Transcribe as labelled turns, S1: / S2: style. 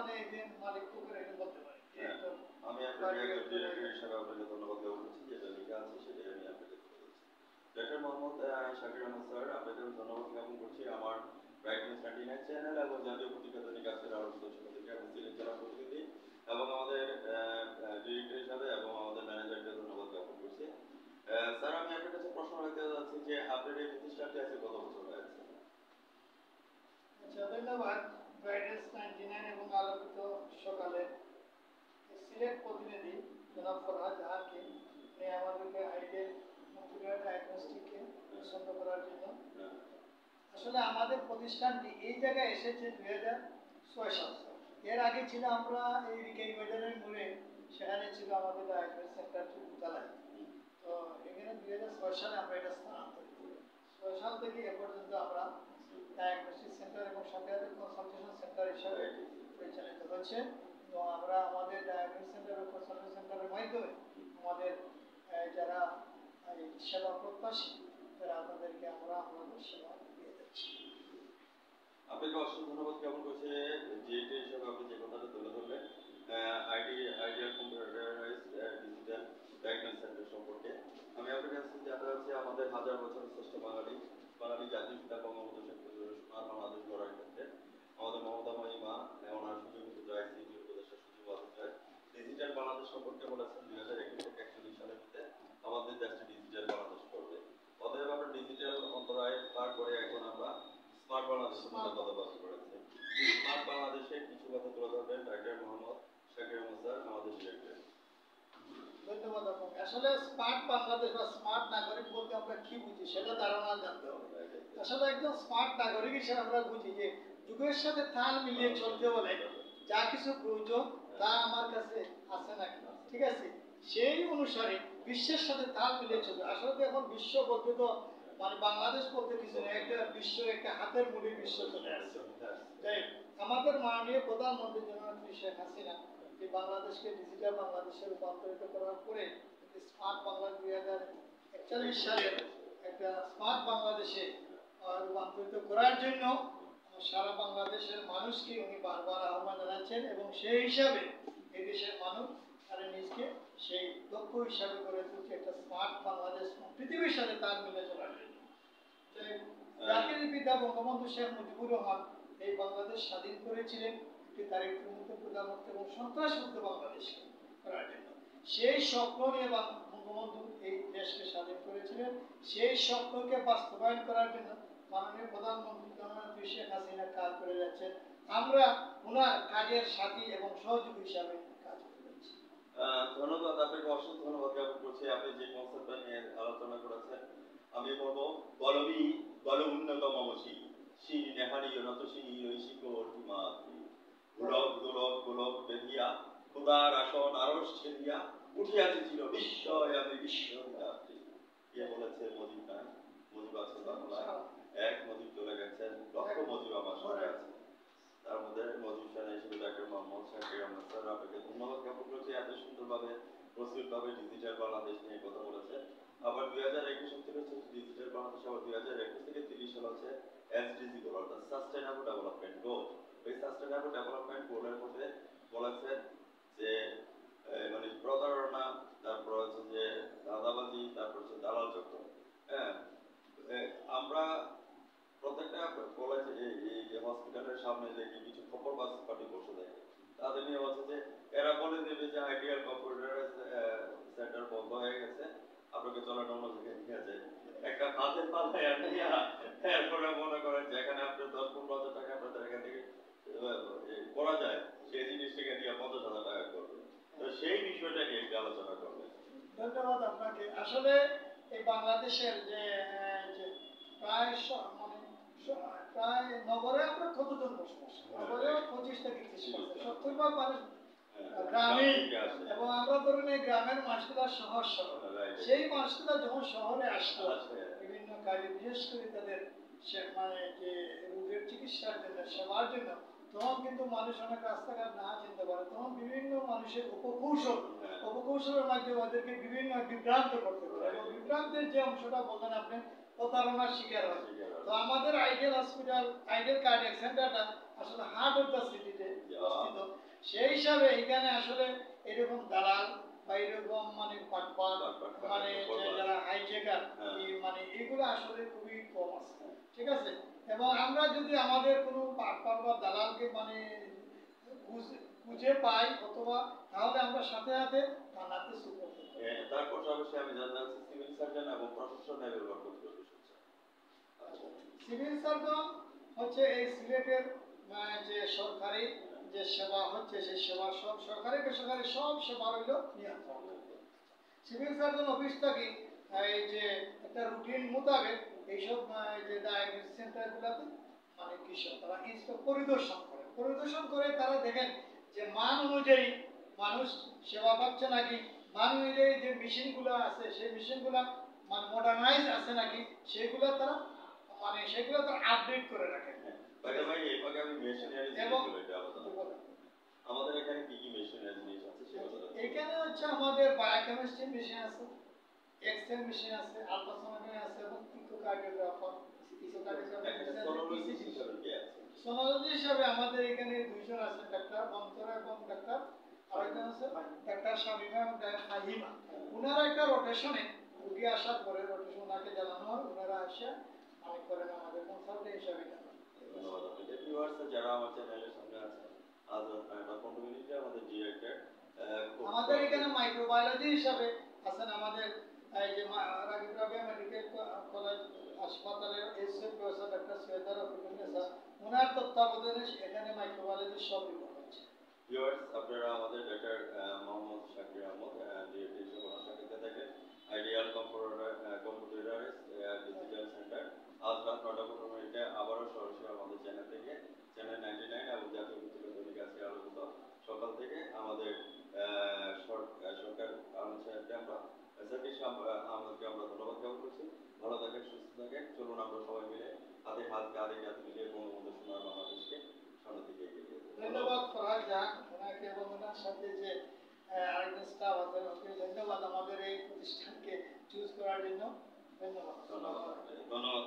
S1: মানে এই যে মালিক পুকুরে এটা বলতে পারি।
S2: আমি আপনাকে ডিরেক্টর হিসেবে আপনাকে ধন্যবাদ জ্ঞাপন করছি, যেটা লেখা আছে সেটাই আমি আপনাকে তুলে ধরছি। ডক্টর মোহাম্মদ শাকির আহমদ স্যার, আপনাকে ধন্যবাদ জ্ঞাপন করছি আমার ব্রাইটনেস 99 চ্যানেল এবং জাতীয় পত্রিকা দৈনিক আজকের আলোচিত সভা থেকে আমি সিলেট জেলা প্রতিনিধি এবং আমাদের ডিরেক্টর হিসাবে এবং আমাদের ম্যানেজারকে ধন্যবাদ জ্ঞাপন করছি। স্যার, আমি আপনার কাছে প্রশ্ন রাখতে যাচ্ছি যে আপনার এই প্রতিষ্ঠানটি আছে কত বছর হয়েছে?
S1: আচ্ছা, ধন্যবাদ। ব্রাইটনেস 99 এবং আলোকিত সকালে সিলেট প্রতিনিধি জনাব ফরহাদ জাহানকে নিয়ে আমাদেরকে আইডিয়াল মন্ত্রিগড় ডায়াগনস্টিককে পছন্দ করার জন্য। আসলে আমাদের প্রতিষ্ঠানটি এই জায়গায় এসেছে 2006 সাল। এর আগে ছিল আমরা এই রিকাই বাজারের মোড়ে, সেখানে ছিল আমাদের ডায়াগনস্টিক সেন্টারটি চালাই। তো এখানে 2006 সালে আমরা এটা স্থানান্তরিত করি। 6 সাল থেকে এ পর্যন্ত আমরা ডায়াগনস্টিক সেন্টার এবং সাথে কনসালটেশন সেন্টার হিসাবে পরিচালিত হচ্ছে। তো আমরা আমাদের ডায়াগনস্টিক সেন্টার এবং কনসালটেশন সেন্টারের মাধ্যমে আমাদের যারা সেবা প্রত্যাশী তারা আপনাদেরকে আমরা আমাদের সেবা দিয়ে যাচ্ছি।
S2: আপনাকে অসংখ্য ধন্যবাদ জ্ঞাপন করছি জিএটি হিসেবে আপনি যে কথাটা তুলে ধরলেন idea computerised digital diagnostic centre সম্পর্কে। আমি আপনার কাছে জানতে চাচ্ছি আমাদের হাজার বছরের শ্রেষ্ঠ বাঙালি জাতির পিতা বঙ্গবন্ধু শেখ মুজিবুর রহমান বাংলাদেশ গড়ার ক্ষেত্রে আমাদের মমতাময়ী মা ওনার সুযোগিত রাজনীতি উপদেষ্টা সচিব আলোচনায় ডিজিটাল বাংলাদেশ সম্পর্কে বলেছেন 2021 থেকে 41 সালের মধ্যে আমাদের দেশটি ডিজিটাল বাংলাদেশ করবে। অতএব আমরা ডিজিটাল অন্তরায় পার করে এখন আমরা স্মার্ট বাংলাদেশের মধ্যে কথা বলতে করেছে। স্মার্ট বাংলাদেশের কিছু কথা তুলে ধরবেন ডক্টর মোহাম্মদ শাকির আহমদ স্যার, আমাদের ডিরেক্টর।
S1: ধন্যবাদ আপনাকে। আসলে স্মার্ট বাংলাদেশ বা স্মার্ট নাগরিক বলতে আমরা কি বুঝি সেটা ধারণা জানতে হবে। আসলে একজন স্মার্ট নাগরিক হিসেবে আমরা বুঝি যে যুগের সাথে তাল মিলিয়ে চলতে হলে যা কিছু প্রয়োজন তা আমার কাছে আছে নাকি, ঠিক আছে, সেই অনুসারে বিশ্বের সাথে তাল মিলিয়ে চলবে। আসলে তো এখন বিশ্ব বলতে তো মানে বাংলাদেশ বলতে কিছু নেই, একটা বিশ্ব, একটা হাতের মুঠির বিশ্ব চলে আসছে। তাই আমাদের মাননীয় প্রধানমন্ত্রী জনাব শেখ হাসিনা এই বাংলাদেশকে ডিজিটাল বাংলাদেশে রূপান্তরিত করার পরে স্মার্ট বাংলাদেশ 2041 সালের একটা স্মার্ট বাংলাদেশে রূপান্তরিত করার জন্য সারা বাংলাদেশের মানুষকে উনি বারবার আহ্বান জানাচ্ছেন এবং সেই হিসাবে এই দেশের মানুষ তারা নিজকে সেই লক্ষ্য হিসাবে গড়ে তুলছে একটা স্মার্ট বাংলাদেশ পৃথিবীর সাথে তাল মিলে চলার জন্য। জাতির পিতা বঙ্গবন্ধু শেখ মুজিবুর রহমান এই বাংলাদেশ স্বাধীন করেছিলেন একটি দারিদ্র্যমুক্ত, প্রজামুক্ত এবং সন্ত্রাসমুক্ত বাংলাদেশ করার জন্য। সেই স্বপ্ন নিয়ে বঙ্গবন্ধু এই দেশকে স্বাধীন করেছিলেন। সেই স্বপ্নকে বাস্তবায়ন করার জন্য মাননীয় প্রধানমন্ত্রী জননেত্রী শেখ হাসিনা কাজ করে যাচ্ছেন। আমরা ওনার কাজের সাথী এবং সহযোগী হিসাবে কাজ করে যাচ্ছি।
S2: ধন্যবাদ, আপনাকে অসংখ্য ধন্যবাদ জ্ঞাপন করছি। আপনি যে কনসেপ্টটা নিয়ে আলোচনা করেছেন আমি বলবো বলবি বল উন্নত মমসি শিরি নেহারি নত শিরি ঐশিকর মাতৃ গোলক দোলক গোলক বেধিয়া খোদার আসন আরশ ছেদিয়া উঠিয়াছে ছিল বিস্ময় আমি বিশ্বযাত্রী। কে বলেছে? মজিব নাই, মজিব আছে বাংলায়, এক মজিব চলে গেছেন, লক্ষ মজিব আমার সঙ্গে আছে। তার মধ্যে মজিব সেনা হিসেবে ডক্টর মোহাম্মদ শাকির আহমদ স্যার, আপনাকে ধন্যবাদ জ্ঞাপন করছি এত সুন্দরভাবে প্রস্তুতভাবে ডিজিটাল বাংলাদেশ নিয়ে কথা বলেছেন। আবার 2021 থেকে হচ্ছে ডিজিটাল বাংলাদেশ, আবার 2021 থেকে 30 সাল হচ্ছে এসডিজি গোল, অর্থাৎ সাস্টেইনেবল ডেভেলপমেন্ট গোল। এই সাস্টেইনেবল ডেভেলপমেন্ট গোলের মধ্যে বলেছেন যে মানে প্রতারণা, তারপর হচ্ছে যে দাদাবাজি, তারপর হচ্ছে দালাল চক্র। হ্যাঁ, আমরা প্রত্যেকটা কলেজে এই যে হসপিটালের সামনে যে কিছু খবর বাস পার্টি বসে থাকে, তাদের নিয়ে হচ্ছে যে এরা বলে দেবে যে আইডিয়াল কম্পিউটার সেন্টার বন্ধ হয়ে গেছে, আপনাকে চলেন অন্য জায়গায় নিয়ে যায় একটা হাতে পাল্লায় নিয়ে, এরপরে মনে করেন যেখানে আপনার 10-15 হাজার টাকা আপনাদের এখান থেকে করা যায় সেই জিনিসটাকে নিয়ে 50,000 টাকা করবে। তো সেই বিষয়টা নিয়ে একটু আলোচনা করবেন।
S1: ধন্যবাদ আপনাকে। আসলে এই বাংলাদেশের যে প্রায় প্রায় নগরে আমরা কতজন বসবাস, নগরে 25 থেকে 30%, 70% মানুষ গ্রামে, এবং আমরা ধরুন এই গ্রামের মানুষগুলা শহর সেই মানুষগুলা যখন শহরে আসতো বিভিন্ন কাজে, বিশেষ করে তাদের মানে যে রোগের চিকিৎসার জন্য, সেবার জন্য, তখন কিন্তু মানুষ অনেক রাস্তাঘাট না চিনতে পারে, তখন বিভিন্ন মানুষের উপকৌশলের মাধ্যমে ওদেরকে বিভিন্ন বিভ্রান্ত করতে পারে, এবং বিভ্রান্তের যে অংশটা বললেন আপনি প্রতারণার শিকার হয়। তো আমাদের আইডিয়াল হসপিটাল, আইডিয়াল কার্ডিয়াক সেন্টারটা আসলে হার্ট অফ দ্য সিটিতে অবস্থিত। সেই হিসাবে এখানে আসলে এরকম দালাল বা এরকম মানে পাটপাট মানে যে যারা হাইজেকার মানে এগুলো আসলে খুবই কম আছে, ঠিক আছে। এবং আমরা যদি আমাদের কোনো পাটপাট বা দালালকে মানে খুঁজে পাই অথবা তাহলে আমরা সাথে সাথে থানাতে সুপোর্ট করতে পারি।
S2: তার পাশাপাশি আমি জানতে চাচ্ছি সিভিল সার্জন এবং প্রশাসন ব্যবহার করতে হবে।
S1: সিভিল সার্জন হচ্ছে এই সিলেটের যে সরকারি যে সেবা হচ্ছে সেই সেবা সব সরকারি বেসরকারি সব সেবা হইল নিয়ন্ত্রণ। সিভিল সার্জন অফিস থেকে এই যে একটা রুটিন মোতাবেক এইসব যে ডায়াগনোসিস সেন্টারগুলোতে মানে কৃষক তারা পরিদর্শন করে তারা দেখেন যে মান অনুযায়ী মানুষ সেবা পাচ্ছে নাকি, মান অনুযায়ী যে মেশিনগুলো আছে সেই মেশিনগুলো মানে মডার্নাইজ আছে নাকি সেগুলো তারা মানে সেগুলো তারা আপডেট করে রাখেন।
S2: ভাই এভাবে আমি মেশিনারি আমাদের এখানে কি কি মেশিনারি জিনিস আছে সেগুলো
S1: এখানে হচ্ছে আমাদের বায়োকেমিস্ট্রি মেশিন আছে, এক্সরে মেশিন আছে, আলট্রাসোনোগ্রাফি আছে এবং ইকোকার্ডিওগ্রাফার সোনোলজি হিসাবে আমাদের এখানে দুইজন আছে, ডাক্তার বন্তরা এবং ডাক্তার আরেকজন আছে ডাক্তার শামিমা এবং ডাক্তার ফাহিমা। ওনারা একটা রোটেশনে রুগী আসার পরে রোটেশন ওনাকে জানানো হয়, ওনারা এসে মানে করেন আমাদের কনসালটেন্ট হিসাবে।
S2: ধন্যবাদ আপনাকে। ভিউয়ার্স যারা আমার চ্যানেলের সামনে আছে আজ আপনারা 15 মিনিটে আমাদের ডিরেক্টর
S1: আমাদের এখানে মাইক্রোবায়োলজি হিসাবে আছেন আমাদের এই যে রাগিব রাবিয়া মেডিকেল কলেজ হাসপাতালের এসএফ প্রফেসর ডক্টর সৈয়দ রফিকুন্নেসা, ওনার তত্ত্বাবধানে এখানে মাইক্রোবায়োলজি সব বিভাগ আছে।
S2: ভিউয়ার্স আপনারা আমাদের ডক্টর মোহাম্মদ শাকির আহমদ ডিরেক্টর হিসেবে ওনার সাথে থাকেন আইডিয়াল কম্পিউটারাইজ ডিজিটাল সেন্টার। আজ রাত 9:15 মিনিটে আবারও সরাসরি আমাদের চ্যানেল থেকে চ্যানেল 99 এবং জাতীয় ভিত্তিক দৈনিক আজকে আলোচিত সকাল থেকে আমাদের সরকার আহমেদকে আমরা ধন্যবাদ জ্ঞাপন করছি। ভালো থাকেন, সুস্থ থাকেন। চলুন আমরা সবাই মিলে হাতে হাত কাঁধে কাঁধ মিলিয়ে বঙ্গবন্ধু সোনার বাংলাদেশকে সামনের দিকে এগিয়ে নিয়ে যাই।
S1: ধন্যবাদ ফরহাদ জাহান ওনাকে এবং ওনার সাথে যে আরেকজন স্টাফ আছে ওকে ধন্যবাদ আমাদের এই প্রতিষ্ঠানকে চুজ করার জন্য। ধন্যবাদ।
S2: ধন্যবাদ।